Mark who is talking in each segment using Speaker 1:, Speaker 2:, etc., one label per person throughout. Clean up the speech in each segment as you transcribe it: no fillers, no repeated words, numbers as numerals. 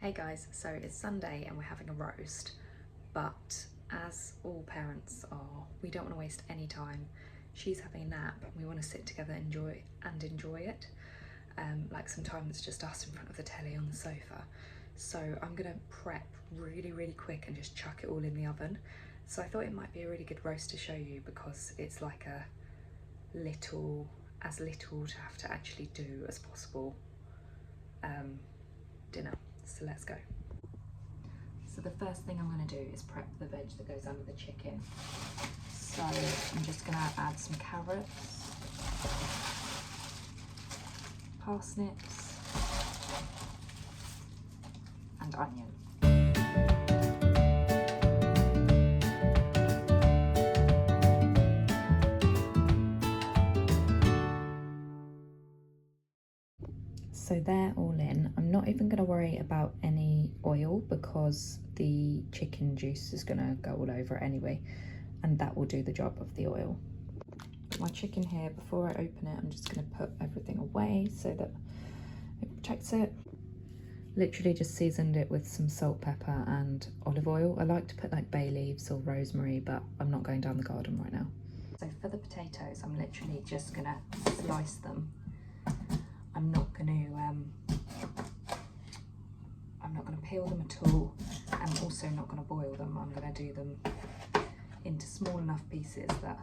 Speaker 1: Hey guys, so it's Sunday and we're having a roast, but as all parents are, we don't want to waste any time. She's having a nap and we want to sit together and enjoy it. Like some time that's just us in front of the telly on the sofa. So I'm gonna prep really quick and just chuck it all in the oven. So I thought it might be a really good roast to show you because it's like as little to have to actually do as possible dinner. So let's go. So the first thing I'm going to do is prep the veg that goes under the chicken. So I'm just going to add some carrots, parsnips and onion. So they're all in. I'm not even going to worry about any oil because the chicken juice is going to go all over it anyway, and that will do the job of the oil. My chicken here, before I open it, I'm just going to put everything away so that it protects it. Literally just seasoned it with some salt, pepper and olive oil. I like to put like bay leaves or rosemary, but I'm not going down the garden right now. So for the potatoes, I'm literally just going to slice them. I'm not going to peel them at all. I'm also not going to boil them. I'm going to do them into small enough pieces that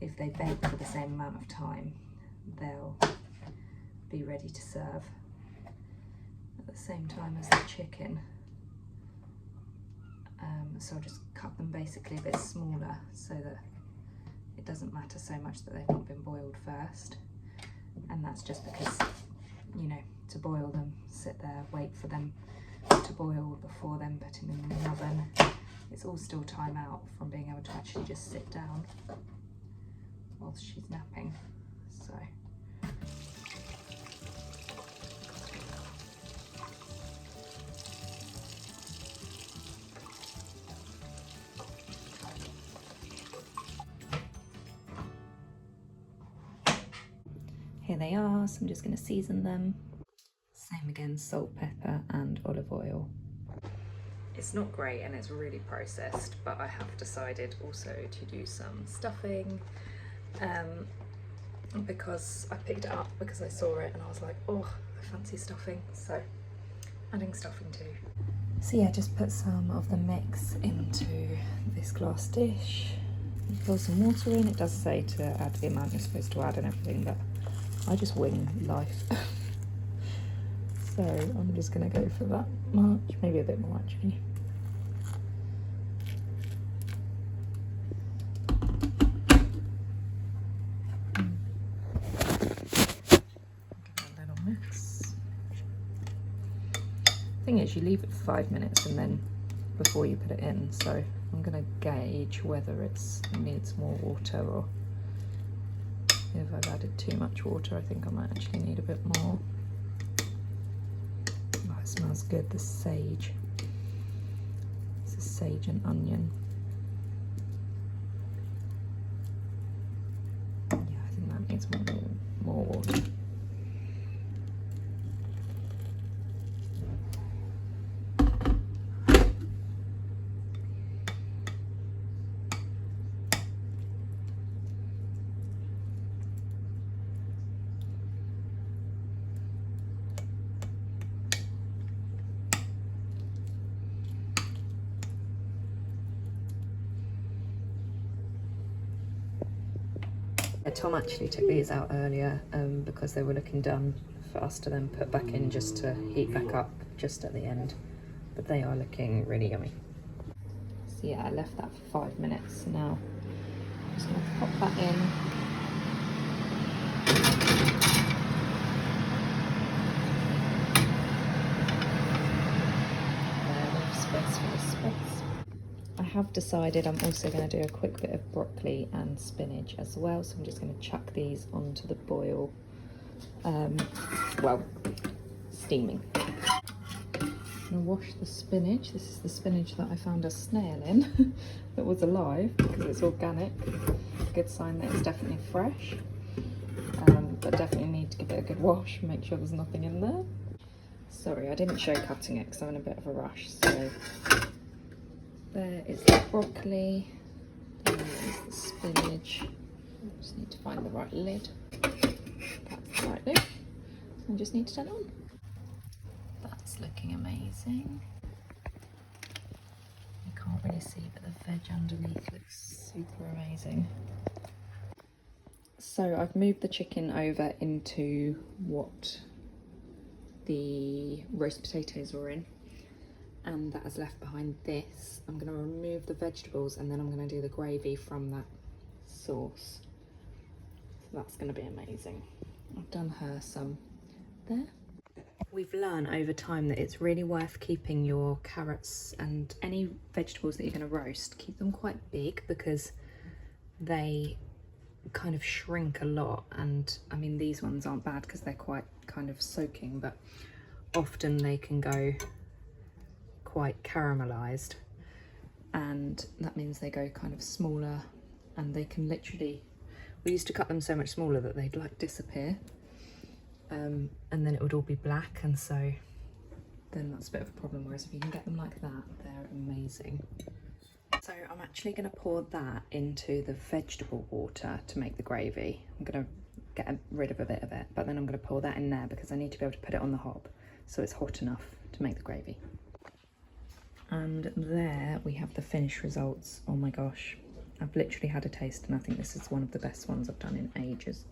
Speaker 1: if they bake for the same amount of time, they'll be ready to serve at the same time as the chicken. So I'll just cut them basically a bit smaller so that it doesn't matter so much that they've not been boiled first. And that's just because, you know, to boil them, sit there, wait for them to boil before then putting them in the oven. It's all still time out from being able to actually just sit down whilst she's napping. So here they are, so I'm just going to season them. Same again, salt, pepper and olive oil. It's not great and it's really processed, but I have decided also to do some stuffing because I picked it up because I saw it and I was like, oh, I fancy stuffing, so adding stuffing too. So yeah, just put some of the mix into this glass dish. Pour some water in. It does say to add the amount you're supposed to add and everything, but I just wing life. So I'm just going to go for that much, maybe a bit more actually. Give it a little mix. Thing is, you leave it for 5 minutes and then before you put it in, so I'm going to gauge whether it needs more water, or if I've added too much water I think I might actually need a bit more. Oh, it smells good, the sage. This is sage and onion. Yeah, I think that needs more water. Tom actually took these out earlier because they were looking done for us to then put back in just to heat back up just at the end. But they are looking really yummy. So yeah, I left that for 5 minutes. Now I'm just going to pop that in. Space for the spice. I have decided I'm also going to do a quick bit of broccoli and spinach as well, so I'm just going to chuck these onto the boil, well, steaming. I'm going to wash the spinach. This is the spinach that I found a snail in that was alive because it's organic. Good sign that it's definitely fresh, but definitely need to give it a good wash and make sure there's nothing in there. Sorry, I didn't show cutting it because I'm in a bit of a rush. So there is the broccoli, there is the spinach. Just need to find the right lid. That's the right lid. I just need to turn it on. That's looking amazing. You can't really see, but the veg underneath looks super amazing. So I've moved the chicken over into what the roast potatoes were in, and that has left behind this. I'm going to remove the vegetables and then I'm going to do the gravy from that sauce. So that's going to be amazing. I've done her some there. We've learned over time that it's really worth keeping your carrots and any vegetables that you're going to roast, keep them quite big because they kind of shrink a lot. And I mean, these ones aren't bad because they're quite kind of soaking, but often they can go quite caramelized, and that means they go kind of smaller, and they can literally, we used to cut them so much smaller that they'd like disappear, and then it would all be black, and so then that's a bit of a problem. Whereas if you can get them like that, they're amazing. So I'm actually going to pour that into the vegetable water to make the gravy. I'm going to get rid of a bit of it, but then I'm going to pour that in there because I need to be able to put it on the hob so it's hot enough to make the gravy. And there we have the finished results. Oh my gosh, I've literally had a taste and I think this is one of the best ones I've done in ages.